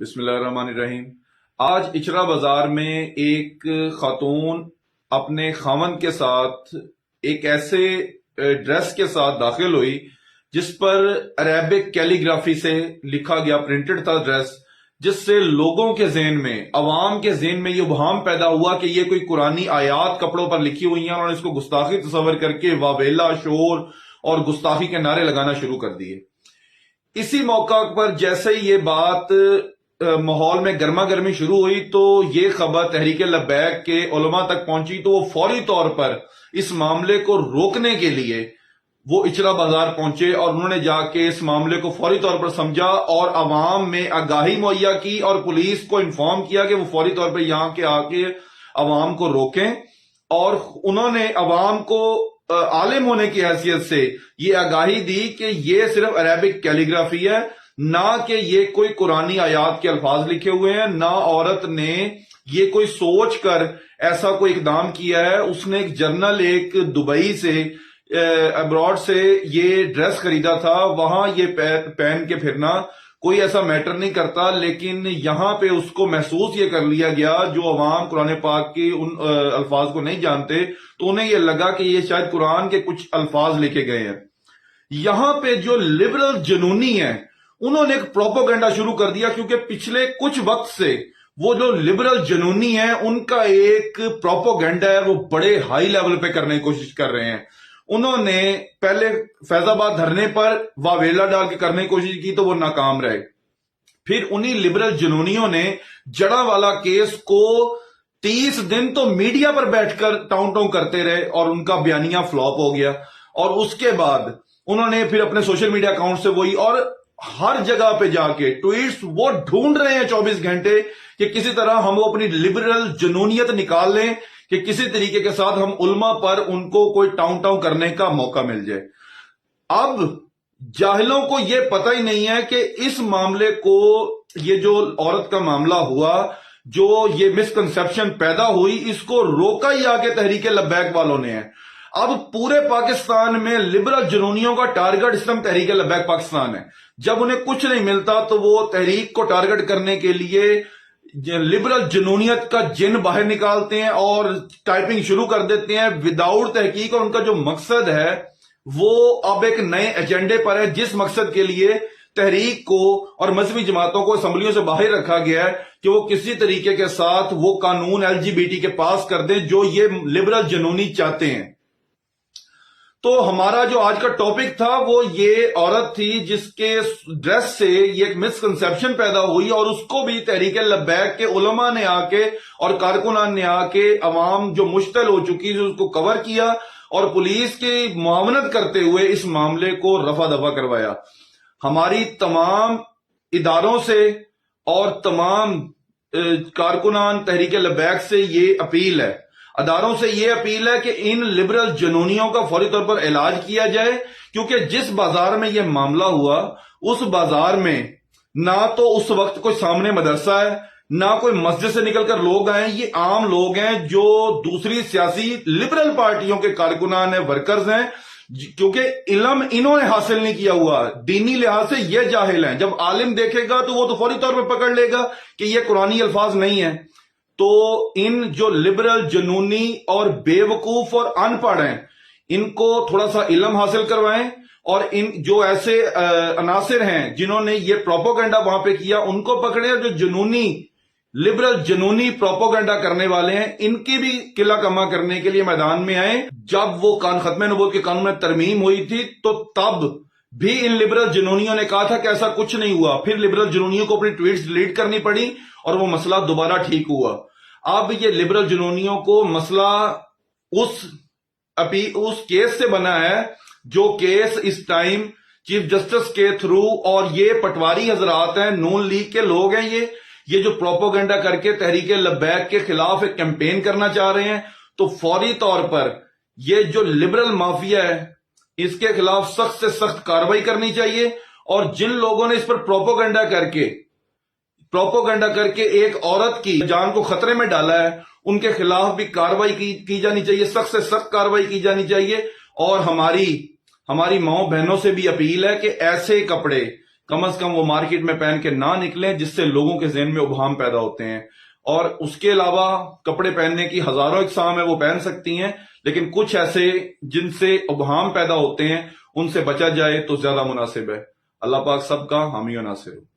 بسم اللہ الرحمن الرحیم۔ آج اچرا بازار میں ایک خاتون اپنے خاوند کے ساتھ ایک ایسے ڈریس کے ساتھ داخل ہوئی جس پر عربک کیلیگرافی سے لکھا گیا پرنٹڈ تھا ڈریس، جس سے لوگوں کے ذہن میں، عوام کے ذہن میں یہ ابہام پیدا ہوا کہ یہ کوئی قرآنی آیات کپڑوں پر لکھی ہوئی ہیں، اور اس کو گستاخی تصور کر کے واویلا، شور اور گستاخی کے نعرے لگانا شروع کر دیے۔ اسی موقع پر جیسے ہی یہ بات ماحول میں گرما گرمی شروع ہوئی تو یہ خبر تحریک لبیک کے علماء تک پہنچی، تو وہ فوری طور پر اس معاملے کو روکنے کے لیے وہ اچرا بازار پہنچے اور انہوں نے جا کے اس معاملے کو فوری طور پر سمجھا اور عوام میں آگاہی مہیا کی اور پولیس کو انفارم کیا کہ وہ فوری طور پر یہاں کے آ کے عوام کو روکیں، اور انہوں نے عوام کو عالم ہونے کی حیثیت سے یہ آگاہی دی کہ یہ صرف عربک کیلیگرافی ہے، نہ کہ یہ کوئی قرآنی آیات کے الفاظ لکھے ہوئے ہیں، نہ عورت نے یہ کوئی سوچ کر ایسا کوئی اقدام کیا ہے۔ اس نے ایک جرنل ایک دبئی سے ابراڈ سے یہ ڈریس خریدا تھا، وہاں یہ پہن کے پھرنا کوئی ایسا میٹر نہیں کرتا، لیکن یہاں پہ اس کو محسوس یہ کر لیا گیا، جو عوام قرآن پاک کے ان الفاظ کو نہیں جانتے تو انہیں یہ لگا کہ یہ شاید قرآن کے کچھ الفاظ لکھے گئے ہیں۔ یہاں پہ جو لبرل جنونی ہیں انہوں نے ایک پروپیگنڈا شروع کر دیا، کیونکہ پچھلے کچھ وقت سے وہ جو لبرل جنونی ہیں ان کا ایک پروپیگنڈا ہے، وہ بڑے ہائی لیول پہ کرنے کی کوشش کر رہے ہیں۔ انہوں نے پہلے فیض آباد دھرنے پر واویلا ڈال کے کرنے کی کوشش کی تو وہ ناکام رہے، پھر انہی لبرل جنونیوں نے جڑا والا کیس کو 30 دن تو میڈیا پر بیٹھ کر ٹاؤن ٹاؤن کرتے رہے اور ان کا بیانیہ فلاپ ہو گیا، اور اس کے بعد انہوں نے پھر اپنے سوشل میڈیا اکاؤنٹ سے وہی، اور ہر جگہ پہ جا کے ٹویٹس وہ ڈھونڈ رہے ہیں 24 گھنٹے کہ کسی طرح ہم اپنی لبرل جنونیت نکال لیں، کہ کسی طریقے کے ساتھ ہم علماء پر ان کو کوئی ٹاؤن ٹاؤن کرنے کا موقع مل جائے۔ اب جاہلوں کو یہ پتہ ہی نہیں ہے کہ اس معاملے کو، یہ جو عورت کا معاملہ ہوا، جو یہ مسکنسپشن پیدا ہوئی، اس کو روکا ہی آگے تحریک لبیک والوں نے ہے۔ اب پورے پاکستان میں لبرل جنونیوں کا ٹارگٹ اس ٹائم تحریک لبیک پاکستان ہے۔ جب انہیں کچھ نہیں ملتا تو وہ تحریک کو ٹارگٹ کرنے کے لیے لبرل جنونیت کا جن باہر نکالتے ہیں اور ٹائپنگ شروع کر دیتے ہیں وداؤٹ تحقیق، اور ان کا جو مقصد ہے وہ اب ایک نئے ایجنڈے پر ہے، جس مقصد کے لیے تحریک کو اور مذہبی جماعتوں کو اسمبلیوں سے باہر رکھا گیا ہے کہ وہ کسی طریقے کے ساتھ وہ قانون LGBT کے پاس کر دیں جو یہ لبرل جنونی چاہتے ہیں۔ تو ہمارا جو آج کا ٹاپک تھا وہ یہ عورت تھی جس کے ڈریس سے یہ ایک مسکنسپشن پیدا ہوئی، اور اس کو بھی تحریک لبیک کے علماء نے آ کے اور کارکنان نے آ کے عوام جو مشتعل ہو چکی تھی اس کو کور کیا اور پولیس کی معاونت کرتے ہوئے اس معاملے کو رفع دفع کروایا۔ ہماری تمام اداروں سے اور تمام کارکنان تحریک لبیک سے یہ اپیل ہے، اداروں سے یہ اپیل ہے کہ ان لبرل جنونیوں کا فوری طور پر علاج کیا جائے، کیونکہ جس بازار میں یہ معاملہ ہوا اس بازار میں نہ تو اس وقت کوئی سامنے مدرسہ ہے، نہ کوئی مسجد سے نکل کر لوگ آئے، یہ عام لوگ ہیں جو دوسری سیاسی لبرل پارٹیوں کے کارکنان ہیں، ورکرز ہیں، کیونکہ علم انہوں نے حاصل نہیں کیا ہوا، دینی لحاظ سے یہ جاہل ہیں۔ جب عالم دیکھے گا تو وہ تو فوری طور پر پکڑ لے گا کہ یہ قرآنی الفاظ نہیں ہیں۔ تو ان جو لبرل جنونی اور بے وقوف اور ان پڑھ ہیں ان کو تھوڑا سا علم حاصل کروائیں، اور ان جو ایسے عناصر ہیں جنہوں نے یہ پروپیگنڈا وہاں پہ کیا ان کو پکڑے، جو جنونی لبرل جنونی پروپیگنڈا کرنے والے ہیں ان کی بھی قلعہ کما کرنے کے لیے میدان میں آئیں۔ جب وہ ختم نبوت کے قانون میں ترمیم ہوئی تھی تو تب بھی ان لبرل جنونیوں نے کہا تھا کہ ایسا کچھ نہیں ہوا، پھر لبرل جنونیوں کو اپنی ٹویٹس ڈیلیٹ کرنی پڑی اور وہ مسئلہ دوبارہ ٹھیک ہوا۔ اب یہ لبرل جنونیوں کو مسئلہ اس کیس سے بنا ہے جو کیس اس ٹائم چیف جسٹس کے تھرو، اور یہ پٹواری حضرات ہیں، نون لیگ کے لوگ ہیں، یہ جو پروپیگنڈا کر کے تحریک لبیک کے خلاف ایک کیمپین کرنا چاہ رہے ہیں، تو فوری طور پر یہ جو لبرل مافیا ہے اس کے خلاف سخت سے سخت کارروائی کرنی چاہیے، اور جن لوگوں نے اس پر پروپیگنڈا کر کے ایک عورت کی جان کو خطرے میں ڈالا ہے ان کے خلاف بھی کارروائی کی جانی چاہیے، سخت سے سخت کارروائی کی جانی چاہیے۔ اور ہماری ماؤں بہنوں سے بھی اپیل ہے کہ ایسے کپڑے کم از کم وہ مارکیٹ میں پہن کے نہ نکلیں، جس سے لوگوں کے ذہن میں ابہام پیدا ہوتے ہیں. اور اس کے علاوہ کپڑے پہننے کی ہزاروں اقسام ہیں، وہ پہن سکتی ہیں، لیکن کچھ ایسے جن سے ابہام پیدا ہوتے ہیں ان سے بچا جائے تو زیادہ مناسب ہے. اللہ پاک سب کا حامی و ناصر ہو.